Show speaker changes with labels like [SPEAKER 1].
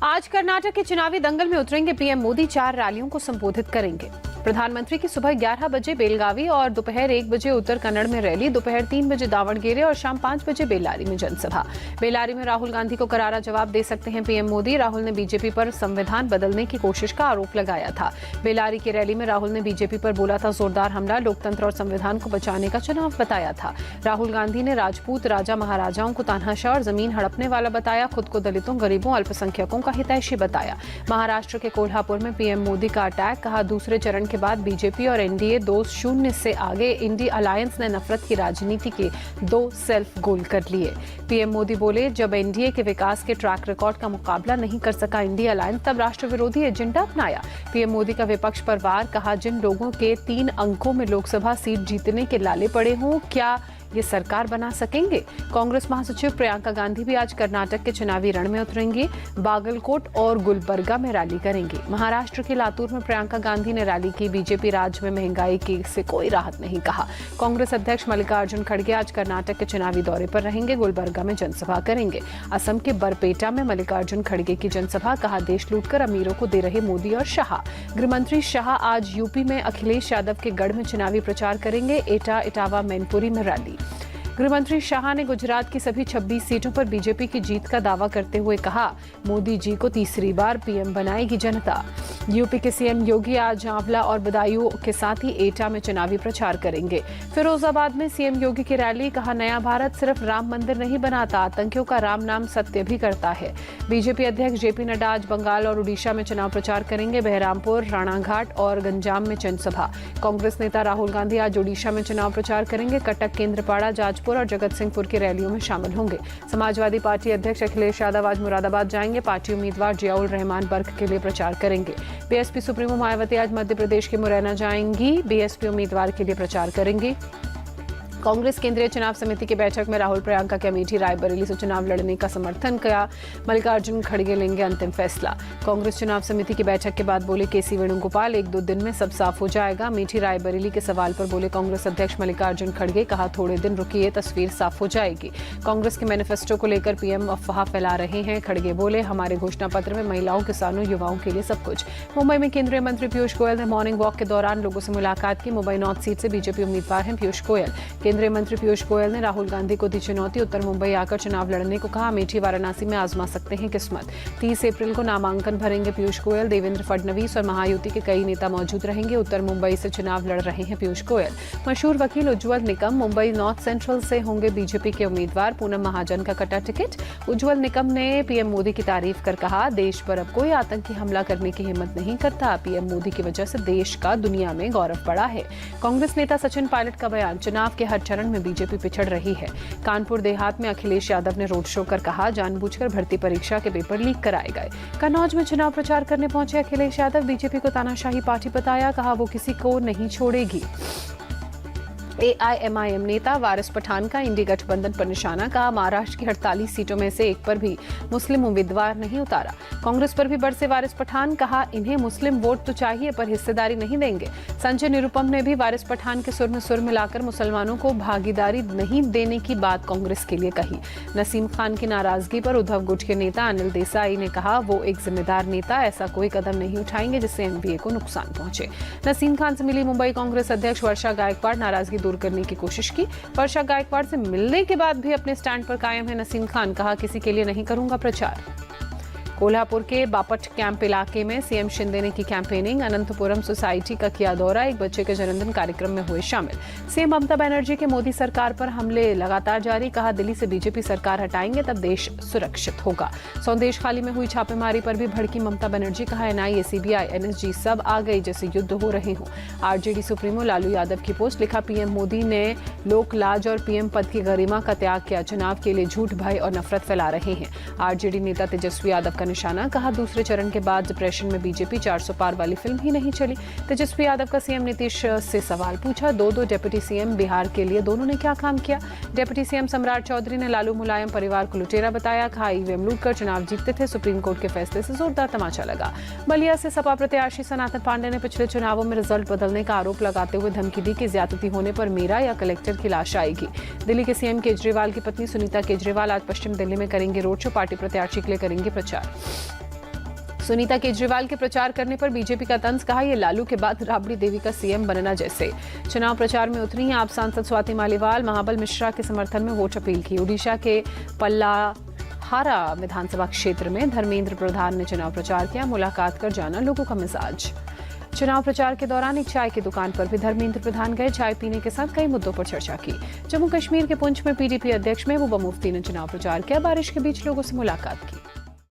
[SPEAKER 1] आज कर्नाटक के चुनावी दंगल में उतरेंगे पीएम मोदी। 4 रैलियों को संबोधित करेंगे। प्रधानमंत्री की सुबह 11 बजे बेलगावी और दोपहर 1 बजे उत्तर कन्नड़ में रैली, दोपहर 3 बजे दावणगेरे और शाम 5 बजे बेल्लारी में जनसभा। बेल्लारी में राहुल गांधी को करारा जवाब दे सकते हैं पीएम मोदी। राहुल ने बीजेपी पर संविधान बदलने की कोशिश का आरोप लगाया था। बेल्लारी की रैली में राहुल ने बीजेपी पर बोला था जोरदार हमला, लोकतंत्र और संविधान को बचाने का चुनाव बताया था। राहुल गांधी ने राजपूत राजा महाराजाओं को तानाशाह और जमीन हड़पने वाला बताया, खुद को दलितों, गरीबों, अल्पसंख्यकों का हितैषी बताया। महाराष्ट्र के कोल्हापुर में पीएम मोदी का अटैक, कहा दूसरे चरण के बाद बीजेपी और एनडीए 2-0 से आगे। इंडी अलायंस ने नफरत की राजनीति के 2 सेल्फ गोल कर लिए। पीएम मोदी बोले, जब एनडीए के विकास के ट्रैक रिकॉर्ड का मुकाबला नहीं कर सका इंडी अलायंस, तब राष्ट्र विरोधी एजेंडा अपनाया। पीएम मोदी का विपक्ष पर वार, कहा जिन लोगों के 3 अंकों में लोकसभा सीट जीतने के लाले पड़े हों, क्या ये सरकार बना सकेंगे? कांग्रेस महासचिव प्रियंका गांधी भी आज कर्नाटक के चुनावी रण में उतरेंगी। बागलकोट और गुलबर्गा में रैली करेंगी। महाराष्ट्र के लातूर में प्रियंका गांधी ने रैली की। बीजेपी राज्य में महंगाई की से कोई राहत नहीं, कहा। कांग्रेस अध्यक्ष मल्लिकार्जुन खड़गे आज कर्नाटक के चुनावी दौरे पर रहेंगे। गुलबर्गा में जनसभा करेंगे। असम के बरपेटा में मल्लिकार्जुन खड़गे की जनसभा, कहा देश लूटकर अमीरों को दे रहे मोदी और शाह। गृहमंत्री शाह आज यूपी में अखिलेश यादव के गढ़ में चुनावी प्रचार करेंगे। एटा, इटावा, मैनपुरी में रैली। गृहमंत्री शाह ने गुजरात की सभी 26 सीटों पर बीजेपी की जीत का दावा करते हुए कहा, मोदी जी को तीसरी बार पीएम बनाएगी जनता। यूपी के सीएम योगी आज आंवला और बदायूं के साथ ही एटा में चुनावी प्रचार करेंगे। फिरोजाबाद में सीएम योगी की रैली, कहा नया भारत सिर्फ राम मंदिर नहीं बनाता, आतंकियों का राम नाम सत्य भी करता है। बीजेपी अध्यक्ष जेपी नड्डा आज बंगाल और उड़ीसा में चुनाव प्रचार करेंगे। बहरामपुर, राणाघाट और गंजाम में जनसभा। कांग्रेस नेता राहुल गांधी आज ओडिशा में चुनाव प्रचार करेंगे। कटक, केंद्रपाड़ा, जाजपुर और जगत सिंहपुर की रैलियों में शामिल होंगे। समाजवादी पार्टी अध्यक्ष अखिलेश यादव आज मुरादाबाद जाएंगे। पार्टी उम्मीदवार जियाउल रहमान बर्क के लिए प्रचार करेंगे। बीएसपी सुप्रीमो मायावती आज मध्य प्रदेश के मुरैना जाएंगी। बीएसपी उम्मीदवार के लिए प्रचार करेंगी। कांग्रेस केंद्रीय चुनाव समिति की बैठक में राहुल, प्रियंका के अमेठी, रायबरेली से चुनाव लड़ने का समर्थन किया। मल्लिकार्जुन खड़गे लेंगे अंतिम फैसला। कांग्रेस चुनाव समिति की बैठक के बाद बोले केसी वेणुगोपाल, 1-2 दिन में सब साफ हो जाएगा। अमेठी, रायबरेली के सवाल पर बोले कांग्रेस अध्यक्ष मल्लिकार्जुन खड़गे, कहा थोड़े दिन रुकिए, तस्वीर साफ हो जाएगी। कांग्रेस के मैनिफेस्टो को लेकर पीएम अफवाह फैला रहे हैं। खड़गे बोले, हमारे घोषणा पत्र में महिलाओं, किसानों, युवाओं के लिए सब कुछ। मुंबई में केंद्रीय मंत्री पीयूष गोयल ने मॉर्निंग वॉक के दौरान लोगों से मुलाकात की। मुंबई नॉर्थ सीट से बीजेपी उम्मीदवार हैं पीयूष गोयल। केंद्रीय मंत्री पीयूष गोयल ने राहुल गांधी को दी चुनौती, उत्तर मुंबई आकर चुनाव लड़ने को कहा। अमेठी, वाराणसी में आजमा सकते हैं किस्मत। 30 अप्रैल को नामांकन भरेंगे पीयूष गोयल। देवेंद्र फडणवीस और महायुति के कई नेता मौजूद रहेंगे। उत्तर मुंबई से चुनाव लड़ रहे हैं पीयूष गोयल। मशहूर वकील उज्जवल निकम मुंबई नॉर्थ सेंट्रल से होंगे बीजेपी के उम्मीदवार। पूनम महाजन का कटा टिकट। उज्जवल निकम ने पीएम मोदी की तारीफ कर कहा, देश पर अब कोई आतंकी हमला करने की हिम्मत नहीं करता। पीएम मोदी की वजह से देश का दुनिया में गौरव बढ़ा है। कांग्रेस नेता सचिन पायलट का बयान, चुनाव के हर चरण में बीजेपी पिछड़ रही है। कानपुर देहात में अखिलेश यादव ने रोड शो कर कहा, जानबूझकर भर्ती परीक्षा के पेपर लीक कराए गए। कन्नौज में चुनाव प्रचार करने पहुंचे अखिलेश यादव, बीजेपी को तानाशाही पार्टी बताया, कहा वो किसी को नहीं छोड़ेगी। एआईएमआईएम नेता वारिस पठान का इंडी गठबंधन पर निशाना, कहा महाराष्ट्र की 48 सीटों में से एक पर भी मुस्लिम उम्मीदवार नहीं उतारा। कांग्रेस पर भी बरसे वारिस पठान, कहा इन्हें मुस्लिम वोट तो चाहिए पर हिस्सेदारी नहीं देंगे। संजय निरुपम ने भी वारिस पठान के सुर में सुर मिलाकर मुसलमानों को भागीदारी नहीं देने की बात कांग्रेस के लिए कही। नसीम खान की नाराजगी पर उद्धव गुट के नेता अनिल देसाई ने कहा, वो एक जिम्मेदार नेता, ऐसा कोई कदम नहीं उठाएंगे जिससे एनडीए को नुकसान पहुंचे। नसीम खान से मिली मुंबई कांग्रेस अध्यक्ष वर्षा गायकवाड़, नाराजगी दूर करने की कोशिश की। वर्षा गायकवाड़ से मिलने के बाद भी अपने स्टैंड पर कायम है नसीम खान, कहा किसी के लिए नहीं करूंगा प्रचार। कोल्हापुर के बापट कैंप इलाके में सीएम शिंदे ने की कैंपेनिंग। अनंतपुरम सोसाइटी का किया दौरा, एक बच्चे के जन्मदिन कार्यक्रम में हुए शामिल। सीएम ममता बनर्जी के मोदी सरकार पर हमले लगातार जारी, कहा दिल्ली से बीजेपी सरकार हटाएंगे तब देश सुरक्षित होगा। संदेश खाली में हुई छापेमारी पर भी भड़की ममता बनर्जी, कहा एनआईए, सीबीआई, एनएसजी सब आ गई जैसे युद्ध हो रहे हों। आरजेडी सुप्रीमो लालू यादव की पोस्ट, लिखा पीएम मोदी ने लोक लाज और पीएम पद की गरिमा का त्याग किया, चुनाव के लिए झूठ, भय और नफरत फैला रहे हैं। आरजेडी नेता तेजस्वी यादव का निशाना, कहा दूसरे चरण के बाद डिप्रेशन में बीजेपी, 400 पार वाली फिल्म ही नहीं चली। तेजस्वी यादव का सीएम नीतीश से सवाल पूछा, 2 डिप्टी सीएम बिहार के लिए दोनों ने क्या काम किया। डिप्टी सीएम सम्राट चौधरी ने लालू मुलायम परिवार को लुटेरा बताया, कहा ईवीएम लूटकर चुनाव जीतते थे, सुप्रीम कोर्ट के फैसले से जोरदार तमाचा लगा। बलिया से सपा प्रत्याशी सनातन पांडे ने पिछले चुनावों में रिजल्ट बदलने का आरोप लगाते हुए धमकी दी कि ज्यादती होने पर मेरा या कलेक्टर की लाश आएगी। दिल्ली के सीएम केजरीवाल की पत्नी सुनीता केजरीवाल आज पश्चिम दिल्ली में करेंगे रोड शो, पार्टी प्रत्याशी के लिए करेंगे प्रचार। सुनीता केजरीवाल के प्रचार करने पर बीजेपी का तंज, कहा ये लालू के बाद राबड़ी देवी का सीएम बनना जैसे। चुनाव प्रचार में उतरी आप सांसद स्वाति मालीवाल, महाबल मिश्रा के समर्थन में वोट अपील की। ओडिशा के पल्लाहारा विधानसभा क्षेत्र में धर्मेंद्र प्रधान ने चुनाव प्रचार किया, मुलाकात कर जाना लोगों का मिजाज। चुनाव प्रचार के दौरान एक चाय की दुकान पर भी धर्मेंद्र प्रधान गए, चाय पीने के साथ कई मुद्दों पर चर्चा की। जम्मू कश्मीर के पुंछ में पीडीपी अध्यक्ष महबूबा मुफ्ती ने चुनाव प्रचार किया, बारिश के बीच लोगों से मुलाकात की।